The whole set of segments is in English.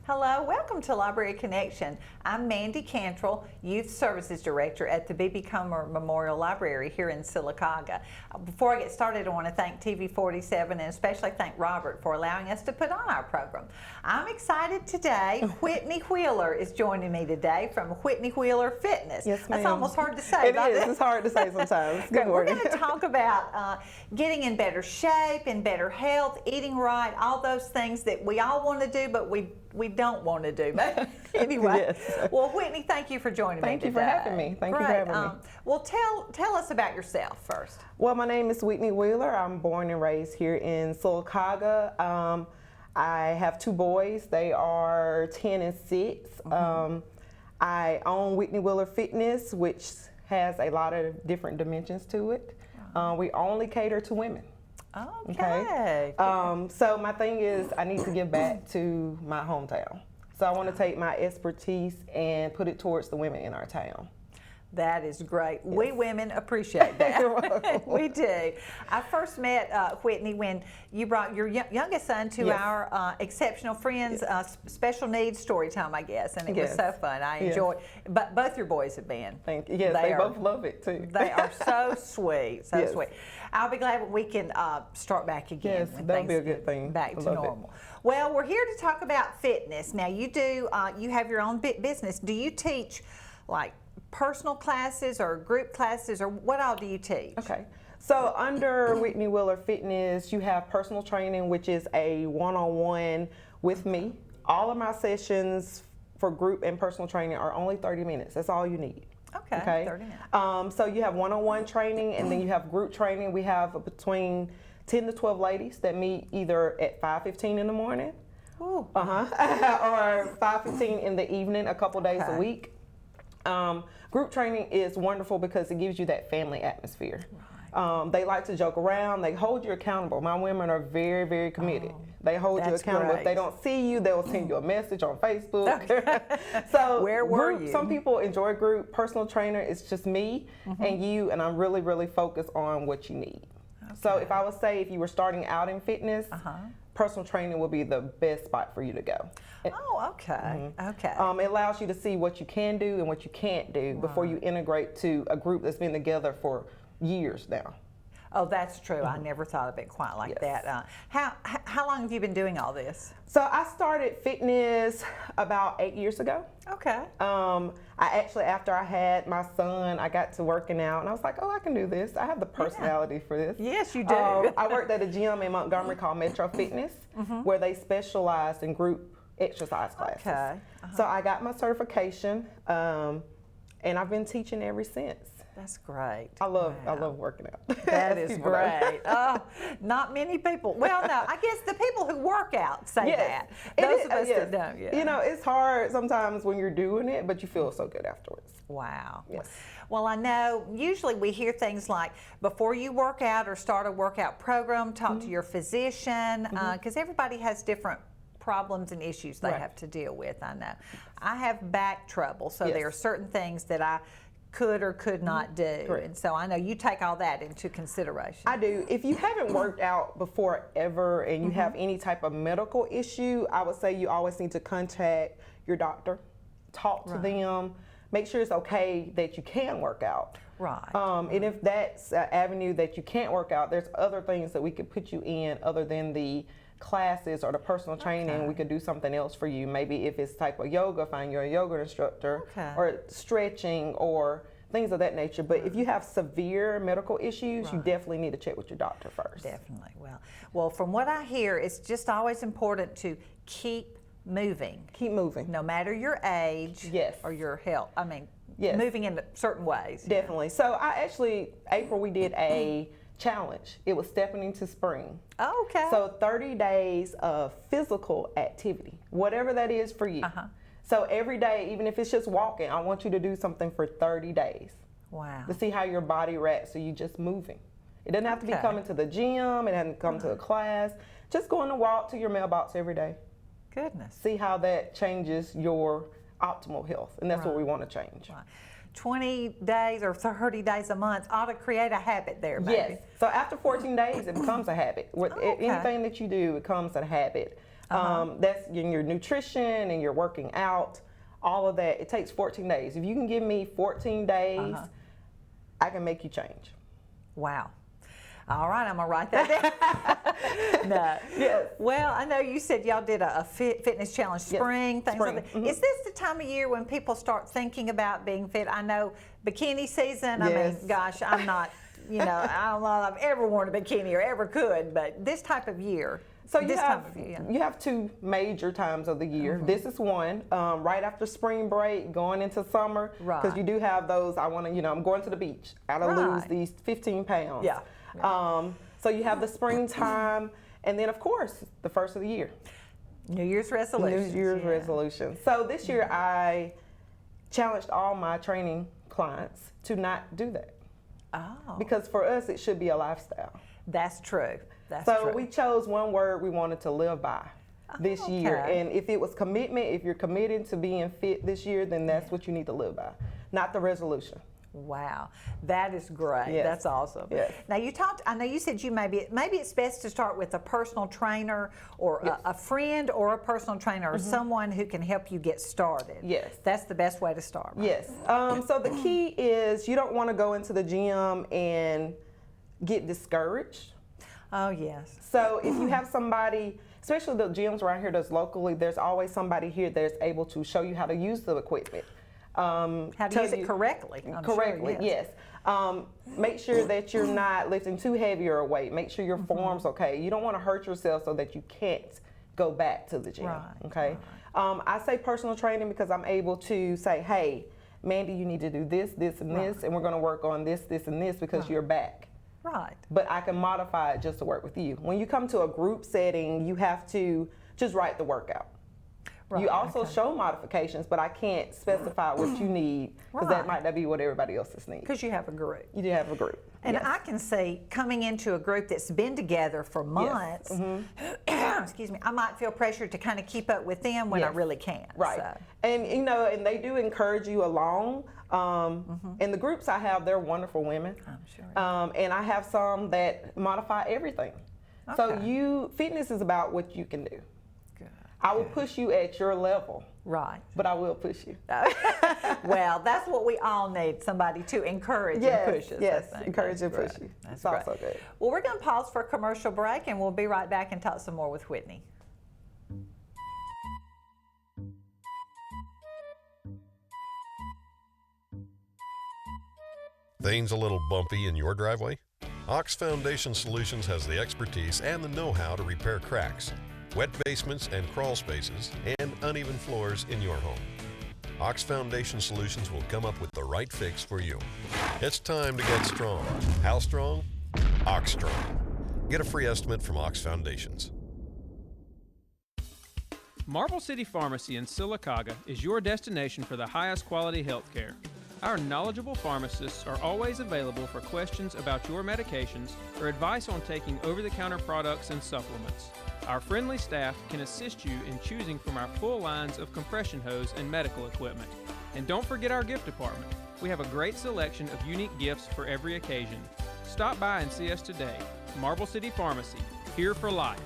Hello, welcome to Library Connection. I'm Mandy Cantrell, Youth Services Director at the B.B. Comer Memorial Library here in Sylacauga. Before I get started, I want to thank TV47 and especially thank Robert for allowing us to put on our program. I'm excited today. Whitney Wheeler is joining me today from Whitney Wheeler Fitness. Yes, ma'am. That's almost hard to say. It is. It's hard to say sometimes. Good We're morning. going to talk about getting in better shape, in better health, eating right, all those things that we all want to do, but we don't want to do. But anyway, Yes. Well, Whitney, thank you for joining me Thank you today. for having me. Thank you for having me. Well, tell us about yourself first. Well, my name is Whitney Wheeler. I'm born and raised here in Sylacauga. I have two boys. They are 10 and 6. I own Whitney Wheeler Fitness, which has a lot of different dimensions to it. We only cater to women. Okay. So my thing is I need to give back to my hometown. So I want to take my expertise and put it towards the women in our town. That is great. Yes. We women appreciate that. We do. I first met Whitney when you brought your youngest son to our Exceptional Friends Special Needs story time, I guess, and it was so fun. I enjoyed. But both your boys have been. Thank you. Yes, they both love it too. They are so sweet, so sweet. I'll be glad when we can start back again. Yes, that'll be a good thing. Back to normal. Well, we're here to talk about fitness. Now, you do. You have your own business. Do you teach like personal classes or group classes, or what all do you teach? Okay. So under Whitney Wheeler Fitness, you have personal training, which is a one-on-one with me. All of my sessions for group and personal training are only 30 minutes. That's all you need. Okay. 30 minutes. So you have one-on-one training, and then you have group training. We have between 10 to 12 ladies that meet either at 5:15 in the morning, or 5:15 in the evening, a couple days a week. Group training is wonderful because it gives you that family atmosphere. They like to joke around. They hold you accountable. My women are very, very committed. They hold you accountable. If they don't see you, they'll send you a message on Facebook. So where were you? Some people enjoy group. Personal trainer is just me and you, and I'm really, really focused on what you need. So if I would say if you were starting out in fitness, personal training will be the best spot for you to go. Oh, okay. Okay. It allows you to see what you can do and what you can't do before you integrate to a group that's been together for years now. Oh, that's true. I never thought of it quite like that. How long have you been doing all this? So I started fitness about 8 years ago. Okay. I actually, after I had my son, I got to working out, and I was like, oh, I can do this. I have the personality for this. Yes, you do. I worked at a gym in Montgomery called Metro Fitness, where they specialized in group exercise classes. Okay. So I got my certification, and I've been teaching ever since. That's great. I love working out. That is great. Oh, not many people. Well, no, I guess the people who work out say that. Those of us that don't. Yeah. You know, it's hard sometimes when you're doing it, but you feel so good afterwards. Wow. Yes. Well, I know usually we hear things like before you work out or start a workout program, talk to your physician, because everybody has different problems and issues they have to deal with. I know. I have back trouble, so there are certain things that I could or could not do. And so I know you take all that into consideration. I do. If you haven't worked out before ever and you have any type of medical issue, I would say you always need to contact your doctor, talk to them, make sure it's okay that you can work out. Right. And if that's an avenue that you can't work out, there's other things that we could put you in other than the classes or the personal training. We could do something else for you. Maybe if it's type of yoga, find your yoga instructor, or stretching or things of that nature. But if you have severe medical issues, you definitely need to check with your doctor first. Definitely. Well, from what I hear, it's just always important to keep moving. Keep moving. No matter your age or your health. I mean, moving in certain ways. Definitely. So April, we did a challenge. It was stepping into spring. Oh, okay. So 30 days of physical activity, whatever that is for you. So every day, even if it's just walking, I want you to do something for 30 days. Wow. To see how your body reacts, so you're just moving. It doesn't have to be coming to the gym, it doesn't come to a class. Just going to walk to your mailbox every day. Goodness. See how that changes your optimal health, and that's what we want to change. 20 days or 30 days a month ought to create a habit there, maybe. Yes. So after 14 days, it becomes a habit. With anything that you do, it becomes a habit. That's in your nutrition and your working out, all of that. It takes 14 days. If you can give me 14 days, I can make you change. Wow. All right, I'm gonna write that down. No. Yes. Well, I know you said y'all did a fitness challenge spring, things spring. like that. Is this the time of year when people start thinking about being fit? I know bikini season. I mean, gosh, I'm not. I don't know if I've ever worn a bikini or ever could, but this type of year. So you have two major times of the year. This is one, right after spring break, going into summer, because you do have those. I'm going to the beach. I gotta lose these 15 pounds. Yeah. So you have the springtime, and then of course the first of the year. New Year's resolution. New Year's resolution. So this year I challenged all my training clients to not do that. Oh. Because for us it should be a lifestyle. That's true. So we chose one word we wanted to live by this year. And if it was commitment, if you're committed to being fit this year, then that's what you need to live by, not the resolution. Wow, that is great. Yes. That's awesome. Yes. Now I know you said maybe it's best to start with a personal trainer or a friend or a personal trainer or someone who can help you get started. Yes. That's the best way to start. Right? Yes. So the key is you don't want to go into the gym and get discouraged. Oh, yes. So if you have somebody, especially the gyms around here that's locally, there's always somebody here that's able to show you how to use the equipment. How to use it correctly. Correctly, sure, yes. Make sure that you're not lifting too heavy or weight. Make sure your form's okay. You don't want to hurt yourself so that you can't go back to the gym, okay? Right. I say personal training because I'm able to say, hey, Mandy, you need to do this, this, and this, and we're going to work on this, this, and this because you're back. Right. But I can modify it just to work with you. When you come to a group setting, you have to just write the workout. Right, you also show modifications, but I can't specify what you need because that might not be what everybody else's needs. Because you have a group. You do have a group. And I can see coming into a group that's been together for months, excuse me, I might feel pressured to kind of keep up with them when I really can't. Right. So. And and they do encourage you along. And the groups I have, they're wonderful women. I'm sure. And I have some that modify everything. Okay. So fitness is about what you can do. Good. I will push you at your level. Right. But I will push you. Well, that's what we all need, somebody to encourage and push us. Yes, encourage and push you. That's also good. Well, we're going to pause for a commercial break, and we'll be right back and talk some more with Whitney. Things a little bumpy in your driveway? Ox Foundation Solutions has the expertise and the know-how to repair cracks, wet basements and crawl spaces, and uneven floors in your home. Ox Foundation Solutions will come up with the right fix for you. It's time to get strong. How strong? Ox Strong. Get a free estimate from Ox Foundations. Marble City Pharmacy in Sylacauga is your destination for the highest quality health care. Our knowledgeable pharmacists are always available for questions about your medications or advice on taking over-the-counter products and supplements. Our friendly staff can assist you in choosing from our full lines of compression hose and medical equipment. And don't forget our gift department. We have a great selection of unique gifts for every occasion. Stop by and see us today. Marble City Pharmacy, here for life.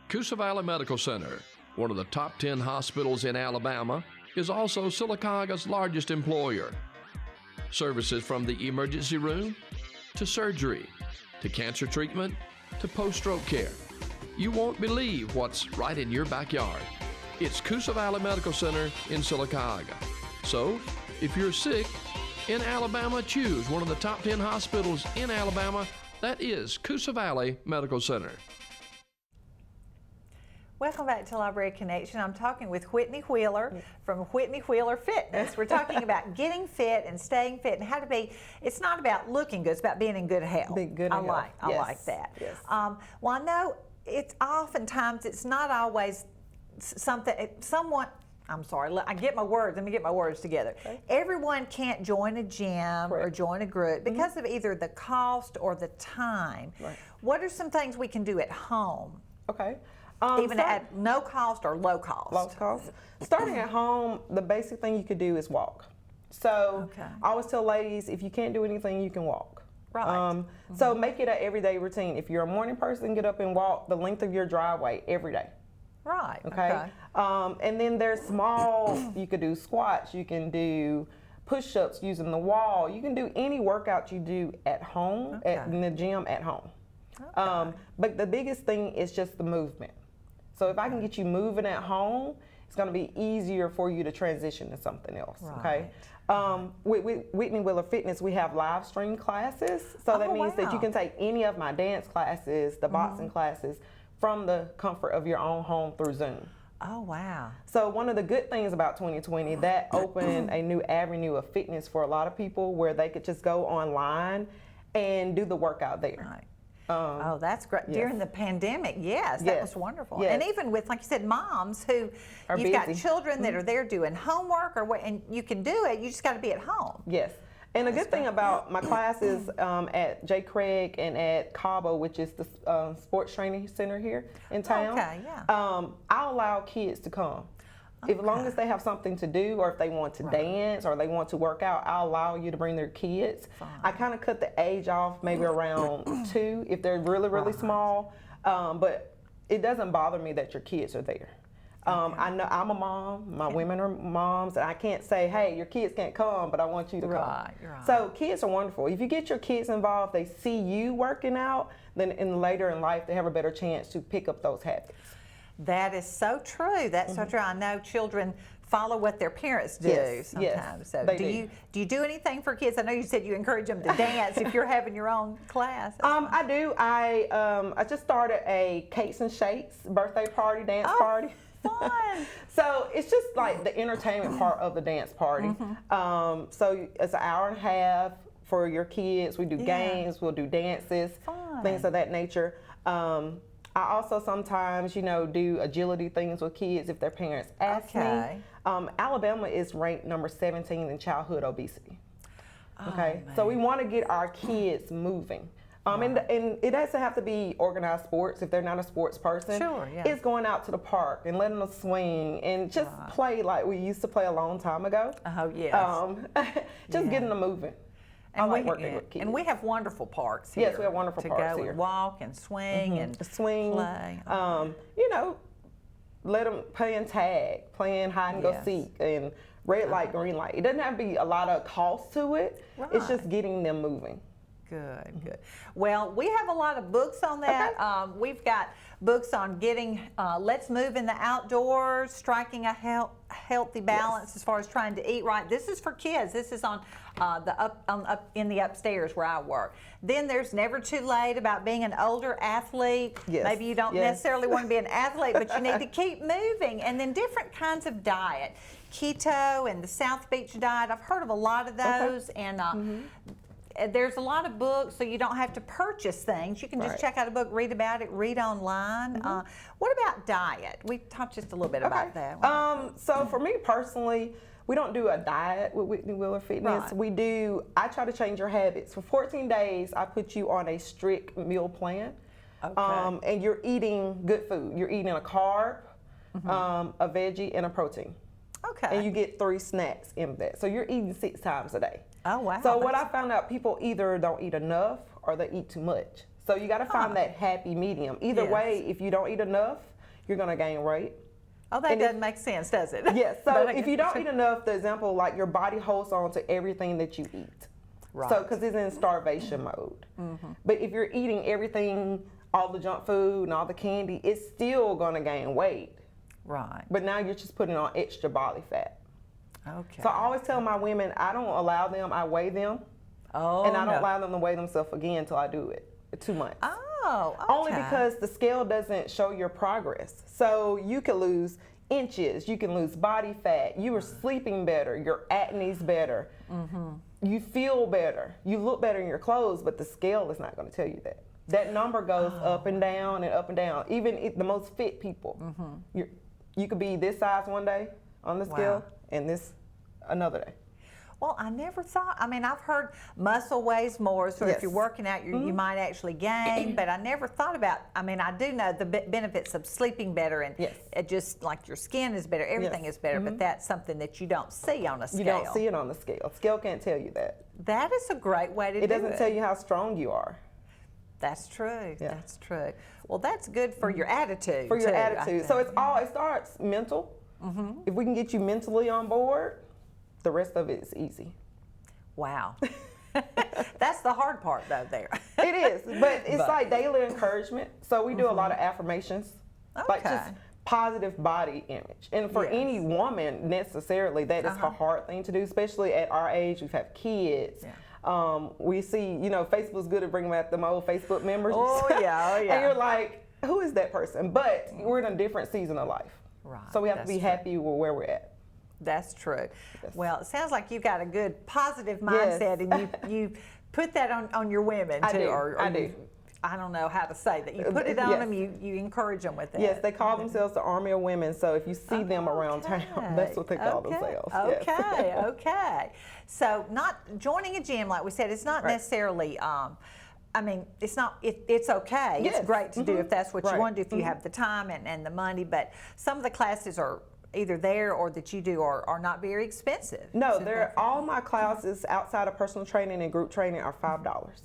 Coosa Valley Medical Center, one of the top 10 hospitals in Alabama, is also Sylacauga's largest employer. Services from the emergency room to surgery to cancer treatment to post-stroke care. You won't believe what's right in your backyard. It's Coosa Valley Medical Center in Sylacauga. So, if you're sick in Alabama, choose one of the top 10 hospitals in Alabama. That is Coosa Valley Medical Center. Welcome back to Library Connection. I'm talking with Whitney Wheeler from Whitney Wheeler Fitness. We're talking about getting fit and staying fit and how to be. It's not about looking good; it's about being in good health. Be good. I like that. Yes. Well, I know it's oftentimes it's not always someone. I'm sorry. I get my words. Let me get my words together. Okay. Everyone can't join a gym or join a group because of either the cost or the time. Right. What are some things we can do at home? Okay. Even at no cost or low cost? Low cost. Starting at home, the basic thing you could do is walk. So I always tell ladies, if you can't do anything, you can walk. Right. So make it an everyday routine. If you're a morning person, get up and walk the length of your driveway every day. Right. Okay. And then there's small, you could do squats, you can do push-ups using the wall, you can do any workout you do at home, in the gym at home. But the biggest thing is just the movement. So if I can get you moving at home, it's going to be easier for you to transition to something else. Right. Okay. With Whitney Wheeler Fitness, we have live stream classes. So that means that you can take any of my dance classes, the boxing classes, from the comfort of your own home through Zoom. Oh, wow. So one of the good things about 2020, that opened a new avenue of fitness for a lot of people where they could just go online and do the workout there. Right. Oh, that's great. Yes. During the pandemic, that was wonderful. Yes. And even with, like you said, moms who you've got children that are there doing homework and you can do it, you just got to be at home. Yes. And the good thing about my classes at J. Craig and at Cabo, which is the sports training center here in town, I'll allow kids to come. As long as they have something to do, or if they want to dance, or they want to work out, I'll allow you to bring their kids. I kind of cut the age off maybe around 2 if they're really small, but it doesn't bother me that your kids are there. I know I'm a mom, my women are moms, and I can't say, hey, your kids can't come, but I want you to come. Right. So kids are wonderful. If you get your kids involved, they see you working out, then later in life they have a better chance to pick up those habits. That is so true. That's so true. I know children follow what their parents do sometimes. Yes, so they do you do anything for kids? I know you said you encourage them to dance if you're having your own class. I do. I just started a Cakes and Shakes birthday party, dance party. Fun. So it's just like the entertainment part of the dance party. So it's an hour and a half for your kids. We do games, we'll do dances, things of that nature. I also sometimes, do agility things with kids if their parents ask me. Alabama is ranked number 17 in childhood obesity. Okay, so we want to get our kids moving. And it doesn't have to be organized sports if they're not a sports person. Sure, yeah. It's going out to the park and letting them swing and just play like we used to play a long time ago. Oh, yes. Just getting them moving. I like working with kids. And we have wonderful parks here. Yes, we have wonderful parks here. To go and walk and swing and play. Let them playing tag, playing hide and go seek, and red light, green light. It doesn't have to be a lot of cost to it. It's just getting them moving. Good. Well, we have a lot of books on that. We've got books on getting, let's move in the outdoors, striking a healthy balance as far as trying to eat right. This is for kids. This is on up in the upstairs where I work. Then there's Never Too Late about being an older athlete. Yes. Maybe you don't necessarily want to be an athlete, but you need to keep moving. And then different kinds of diet. Keto and the South Beach diet. I've heard of a lot of those. And there's a lot of books, so you don't have to purchase things. You can just check out a book, read about it, read online. What about diet? We talked just a little bit about that. So for me personally, we don't do a diet with Whitney Wheeler Fitness. I try to change your habits. For 14 days, I put you on a strict meal plan. And you're eating good food. You're eating a carb, a veggie, and a protein. And you get 3 snacks in that. So you're eating 6 times a day. Oh, wow. So what I found out, people either don't eat enough or they eat too much. So you got to find that happy medium. Either way, if you don't eat enough, you're going to gain weight. Oh, that doesn't make sense, does it? Yes. So if you don't eat enough, the example, like your body holds on to everything that you eat. So because it's in starvation mode. But if you're eating everything, all the junk food and all the candy, it's still going to gain weight. But now you're just putting on extra body fat. So I always tell my women, I don't allow them, I weigh them. And I don't allow them to weigh themselves again until I do it. 2 months. Only because the scale doesn't show your progress. So you can lose inches, you can lose body fat, you are sleeping better, your acne's better, you feel better, you look better in your clothes, but the scale is not going to tell you that. That number goes up and down and up and down. Even the most fit people, you could be this size one day on the scale and this another day. Well, I never thought, I mean, I've heard muscle weighs more, so if Yes. you're working out, you might actually gain, but I never thought about, I mean, I do know the benefits of sleeping better, and Yes. it just like your skin is better, everything is better, but that's something that you don't see on a scale. You don't see it on the scale. Scale can't tell you that. That is a great way to do it. It doesn't tell you how strong you are. That's true. Yeah. That's true. Well, that's good for your attitude. For your too, I attitude. So think. it starts mental. If we can get you mentally on board, the rest of it is easy. Wow. That's the hard part, though. There. It is, but it's like daily encouragement. So we do a lot of affirmations, like Okay. just positive body image. And for Yes. any woman necessarily, that is a hard thing to do, especially at our age. We've had kids. Yeah. We see, Facebook's good at bringing back them old Facebook memories. Oh yeah. Oh yeah. And you're like, who is that person? But we're in a different season of life. Right. So we have to That's be true. happy with where we're at. That's true. Yes. Well, it sounds like you've got a good positive mindset, and you put that on your women too. I do. Or I do. you, I don't know how to say that. You put it on Yes. them. You encourage them with that. Yes, they call themselves the Army of Women. So if you see them around town, that's what they call Okay. themselves. Okay, Yes. okay. So not joining a gym, like we said, it's not Right. necessarily. I mean, it's not. It's okay. Yes. It's great to do if that's what you Right. want to do, if you have the time and the money. But some of the classes are either there or that you do are not very expensive. No, So they're all my classes outside of personal training and group training are $5.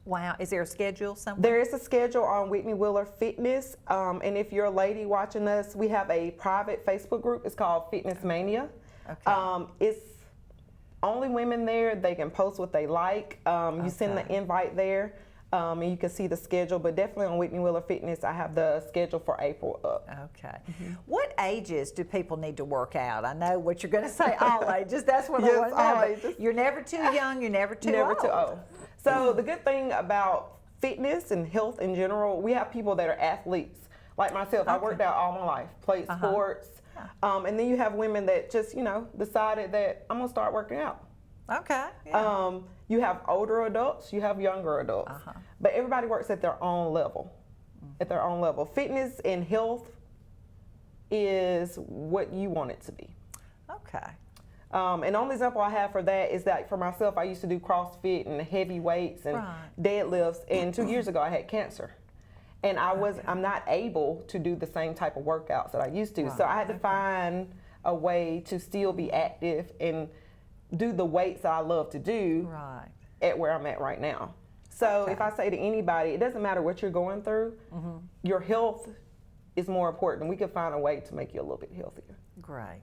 Wow. Is there a schedule somewhere? There is a schedule on Whitney Wheeler Fitness, and if you're a lady watching us, we have a private Facebook group. It's called Fitness Mania. Okay. It's only women there. They can post what they like. You send the Okay. invite there, and you can see the schedule. But definitely on Whitney Wheeler Fitness, I have the schedule for April up. Okay. What ages do people need to work out? I know what you're going to say, all ages. That's what I Yes, want to know. all but ages. You're never too young, you're never too Never old. too old. So the good thing about fitness and health in general, we have people that are athletes. Like myself, I worked out all my life, played sports. And then you have women that just, decided that I'm going to start working out. Okay. Yeah. You have older adults, you have younger adults, but everybody works at their own level. At their own level. Fitness and health is what you want it to be. Okay. And the only example I have for that is that for myself, I used to do CrossFit and heavy weights and deadlifts, and 2 years ago I had cancer. And I'm not able to do the same type of workouts that I used to. So I had to find a way to still be active and do the weights that I love to do at where I'm at right now. So if I say to anybody, it doesn't matter what you're going through, your health is more important. We can find a way to make you a little bit healthier. Great.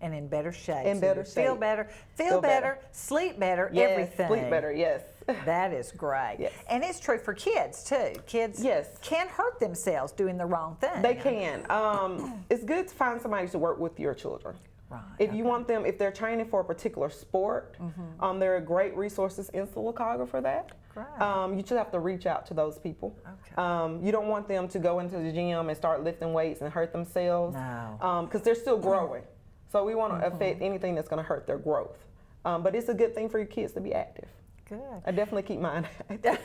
And in better shape. In so better you feel shape. better, feel Feel better, better. sleep better, Yes, everything. sleep better, yes. That is great. Yes. And it's true for kids too. Kids Yes. can hurt themselves doing the wrong thing. They can. It's good to find somebody to work with your children. Right. If you want them, if they're training for a particular sport, there are great resources in Sylacauga for that. Great. You just have to reach out to those people. Okay. You don't want them to go into the gym and start lifting weights and hurt themselves. No. Because they're still growing. So we want to affect anything that's going to hurt their growth. But it's a good thing for your kids to be active. Good. I definitely keep mine active.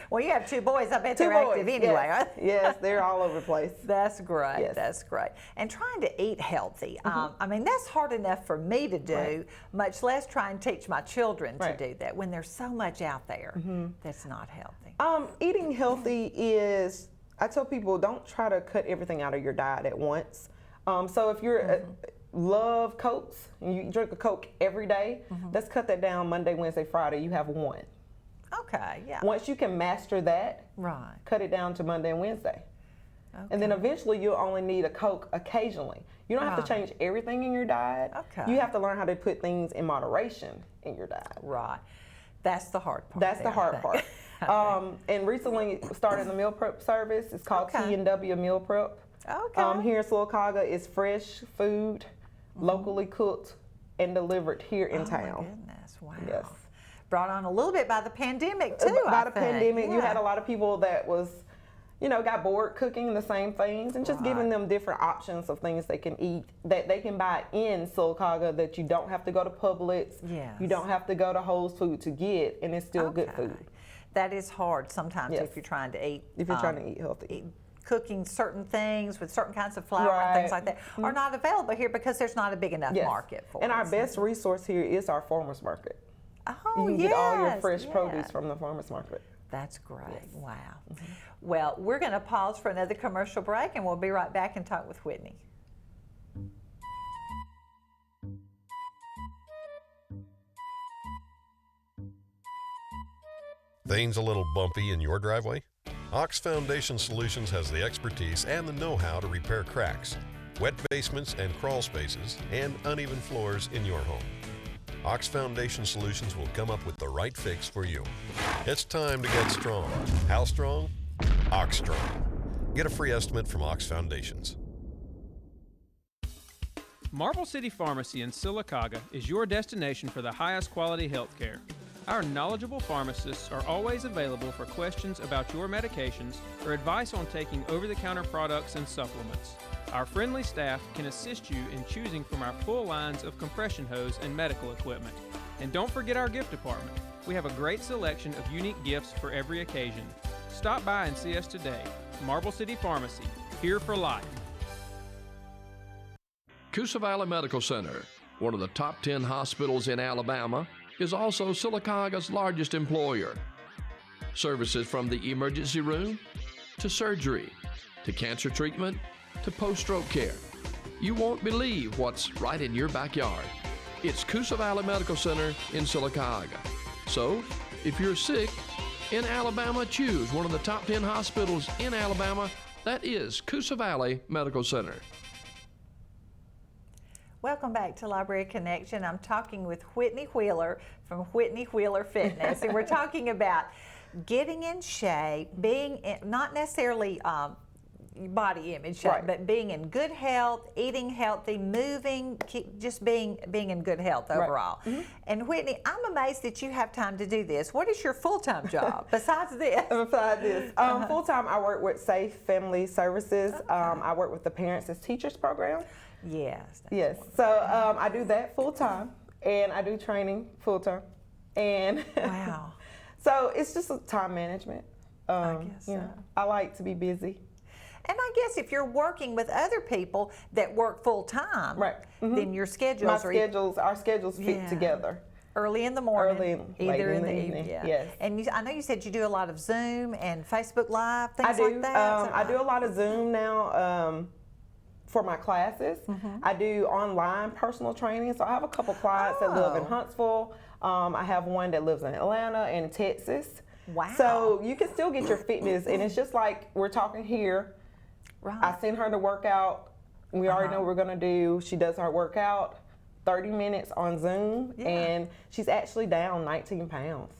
Well, you have two boys. I bet Two they're boys, active anyway, yes. right? Yes, they're all over the place. That's great. Yes. That's great. And trying to eat healthy. I mean, that's hard enough for me to do, much less try and teach my children to do that when there's so much out there that's not healthy. Eating healthy is, I tell people, don't try to cut everything out of your diet at once. So if you're love Cokes and you drink a Coke every day, let's cut that down Monday, Wednesday, Friday. You have one. Okay, yeah. Once you can master that, Right. cut it down to Monday and Wednesday. Okay. And then eventually you'll only need a Coke occasionally. You don't have to change everything in your diet. Okay. You have to learn how to put things in moderation in your diet. Right. That's the hard part. That's the there, I hard think. part. And recently started the meal prep service. It's called T&W Meal Prep. Okay. Here in Sylacauga, it's fresh food, locally cooked and delivered here in Oh, town. my goodness. Wow. Yes. Brought on a little bit by the pandemic, too, By I the think. pandemic, you Yeah. had a lot of people that was, got bored cooking the same things and just giving them different options of things they can eat that they can buy in Sylacauga that you don't have to go to Publix. Yes. You don't have to go to Whole Foods to get, and it's still good food. That is hard sometimes Yes. if you're trying to eat. If you're trying to eat healthy. cooking certain things with certain kinds of flour and things like that are not available here because there's not a big enough market for it. And our best resource here is our farmers market. Oh, you can get all your fresh produce from the farmers market. That's great. Wow. Well, we're going to pause for another commercial break, and we'll be right back and talk with Whitney. Things a little bumpy in your driveway? Ox Foundation Solutions has the expertise and the know-how to repair cracks, wet basements and crawl spaces, and uneven floors in your home. Ox Foundation Solutions will come up with the right fix for you. It's time to get strong. How strong? Ox Strong. Get a free estimate from Ox Foundations. Marble City Pharmacy in Sylacauga is your destination for the highest quality health care. Our knowledgeable pharmacists are always available for questions about your medications or advice on taking over-the-counter products and supplements. Our friendly staff can assist you in choosing from our full lines of compression hose and medical equipment. And don't forget our gift department. We have a great selection of unique gifts for every occasion. Stop by and see us today. Marble City Pharmacy, here for life. Coosa Valley Medical Center, one of the top 10 hospitals in Alabama, is also Sylacauga's largest employer. Services from the emergency room to surgery to cancer treatment to post-stroke care. You won't believe what's right in your backyard. It's Coosa Valley Medical Center in Sylacauga. So, if you're sick in Alabama, choose one of the top 10 hospitals in Alabama. That is Coosa Valley Medical Center. Welcome back to Library Connection. I'm talking with Whitney Wheeler from Whitney Wheeler Fitness, and we're talking about getting in shape, being in, not necessarily body image shape, but being in good health, eating healthy, moving, just being in good health overall. And Whitney, I'm amazed that you have time to do this. What is your full-time job besides this? Besides this, full-time I work with Safe Family Services. I work with the Parents as Teachers program. Yes. Yes. So I do that full time, and I do training full time, and wow. So it's just a time management. I guess so. You know, I like to be busy. And I guess if you're working with other people that work full time, then your schedules our schedules fit together. Early in the morning, either in the evening. Yes. And I know you said you do a lot of Zoom and Facebook Live, things like that. I do a lot of Zoom now. For my classes, I do online personal training. So I have a couple clients that live in Huntsville. I have one that lives in Atlanta and Texas. Wow. So you can still get your fitness, and it's just like we're talking here. Right. I send her to workout. We already know what we're gonna do. She does her workout, 30 minutes on Zoom, and she's actually down 19 pounds.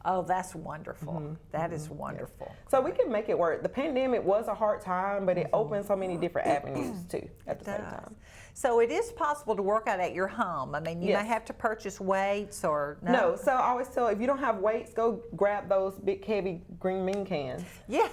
Oh, that's wonderful. That is wonderful. Yes. So we can make it work. The pandemic was a hard time, but it opened so many different avenues too at the same time. So it is possible to work out at your home. I mean, you may have to purchase weights or no. So I always tell, if you don't have weights, go grab those big heavy green bean cans. Yes.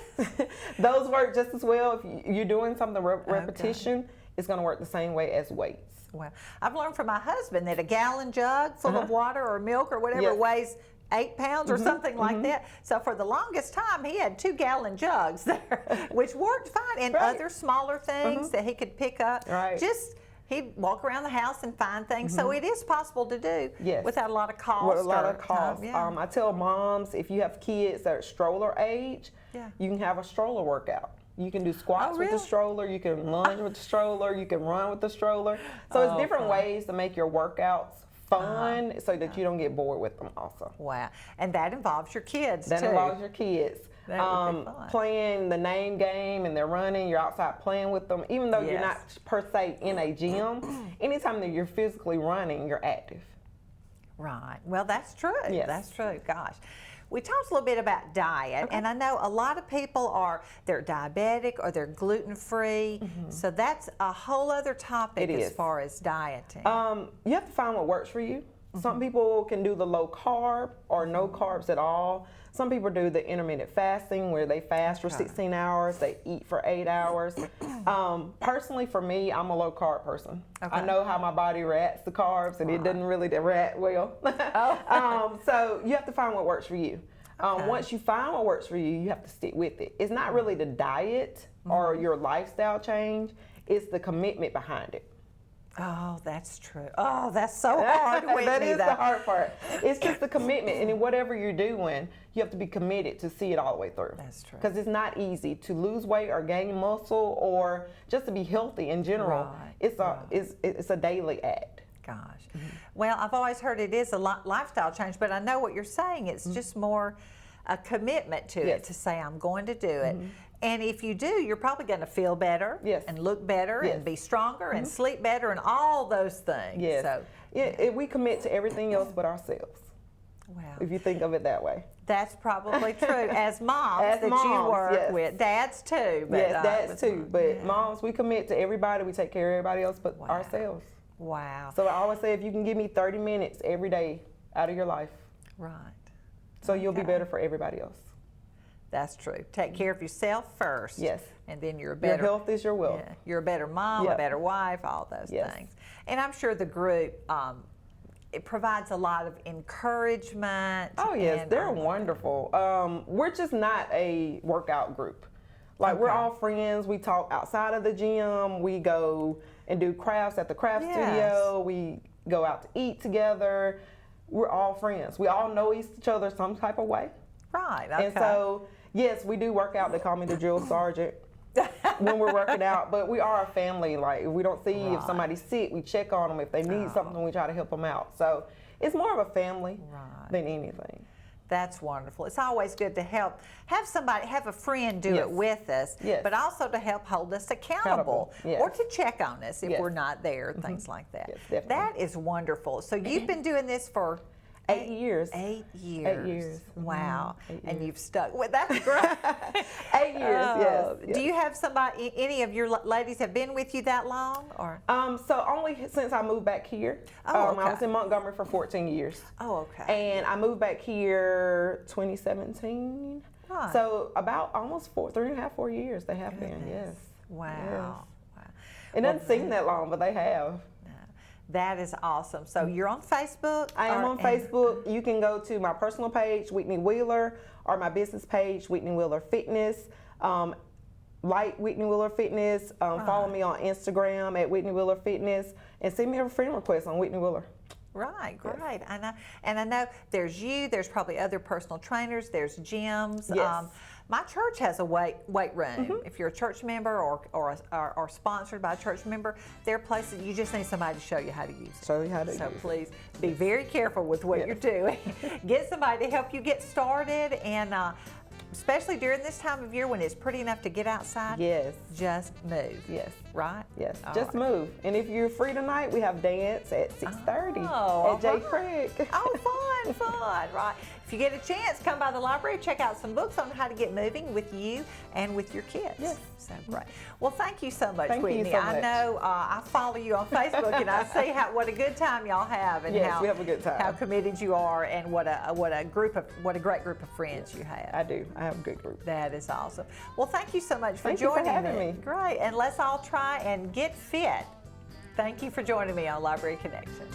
Those work just as well. If you're doing something repetition, it's going to work the same way as weights. Well, I've learned from my husband that a gallon jug full of water or milk or whatever weighs 8 pounds or something like that. So for the longest time, he had 2-gallon jugs there, which worked fine. And other smaller things that he could pick up. Just he'd walk around the house and find things. So it is possible to do without a lot of cost. With a lot of cost. I tell moms, if you have kids that are stroller age, you can have a stroller workout. You can do squats with the stroller, you can lunge with the stroller, you can run with the stroller. So it's different ways to make your workouts fun so that you don't get bored with them also. Wow. And that involves your kids That too. involves your kids. That would be fun. Playing the name game and they're running, you're outside playing with them. Even though you're not per se in a gym, anytime that you're physically running, you're active. Right. Well, that's true. Yes. That's true. Gosh. We talked a little bit about diet, and I know a lot of people they're diabetic or they're gluten-free, so that's a whole other topic as far as dieting. You have to find what works for you. Some people can do the low carb or no carbs at all. Some people do the intermittent fasting where they fast for 16 hours, they eat for 8 hours. Personally, for me, I'm a low carb person. I know how my body reacts to carbs, and it doesn't really react well. So you have to find what works for you. Okay. Once you find what works for you, you have to stick with it. It's not really the diet or your lifestyle change, it's the commitment behind it. Oh, that's true. Oh, that's so hard, Whitney. That is the hard part. It's just the commitment, and in whatever you're doing, you have to be committed to see it all the way through. That's true. Because it's not easy to lose weight or gain muscle or just to be healthy in general. Right, It's a daily act. Gosh. Well, I've always heard it is a lifestyle change, but I know what you're saying. It's just more a commitment to it, to say, I'm going to do it. And if you do, you're probably going to feel better and look better and be stronger and sleep better and all those things. Yes. So, We commit to everything else but ourselves, wow. if you think of it that way. That's probably true. As moms As that moms, you work yes. with, dads too. But, Yes, dads with too. But moms, we commit to everybody. We take care of everybody else but Wow. ourselves. Wow. So I always say, if you can give me 30 minutes every day out of your life, Right. so you'll be better for everybody else. That's true. Take care of yourself first. Yes. And then you're a Your better. health is your wealth. Yeah, you're a better mom, a Yep. better wife, all those Yes. things. And I'm sure the group, it provides a lot of encouragement. Oh yes, and, they're wonderful. We're just not a workout group. Like we're Okay. all friends. We talk outside of the gym. We go and do crafts at the craft Yes. studio. We go out to eat together. We're all friends. We all know each other some type of way. Right. Okay. And so, yes, we do work out. They call me the drill sergeant when we're working out. But we are a family. Like, if we don't see if somebody's sick, we check on them. If they need something, we try to help them out. So it's more of a family than anything. That's wonderful. It's always good to have a friend do it with us, but also to help hold us accountable or to check on us if we're not there, things like that. Yes, definitely. That is wonderful. So you've been doing this for 8 years. 8 years. 8 years. Wow. 8 years. And you've stuck with that's great. 8 years, yes. Do you have somebody, any of your ladies have been with you that long? Or? So only since I moved back here. Oh, okay. I was in Montgomery for 14 years. Oh, okay. And I moved back here 2017. Right. So about almost 4 years they have been, yes. Wow. Yes. Wow. It doesn't seem that long, but they have. That is awesome. So you're on Facebook? I am on Facebook. You can go to my personal page, Whitney Wheeler, or my business page, Whitney Wheeler Fitness. Like Whitney Wheeler Fitness. Follow me on Instagram at Whitney Wheeler Fitness, and send me a friend request on Whitney Wheeler. Right, great. I know there's you, there's probably other personal trainers, there's gyms. Yes. My church has a weight room. If you're a church member or sponsored by a church member, there are places you just need somebody to show you how to use it. Show you how to So use it. please be very careful with what you're doing. Get somebody to help you get started, and especially during this time of year when it's pretty enough to get outside. Yes. Just move. Yes. Right? Yes, All just right. move. And if you're free tonight, we have dance at 6:30 Oh, at J. all right. Craig. Oh, fun, right. If you get a chance, come by the library, check out some books on how to get moving with you and with your kids. Yes. So great. Well, thank you so much, Thank you Whitney. so I much. know I follow you on Facebook and I see what a good time y'all have, and Yes, we have a good time. how committed you are, and what a great group of friends you have. I do. I have a good group. That is awesome. Well, thank you so much for Thank you for joining having me. Great. And let's all try and get fit. Thank you for joining me on Library Connection.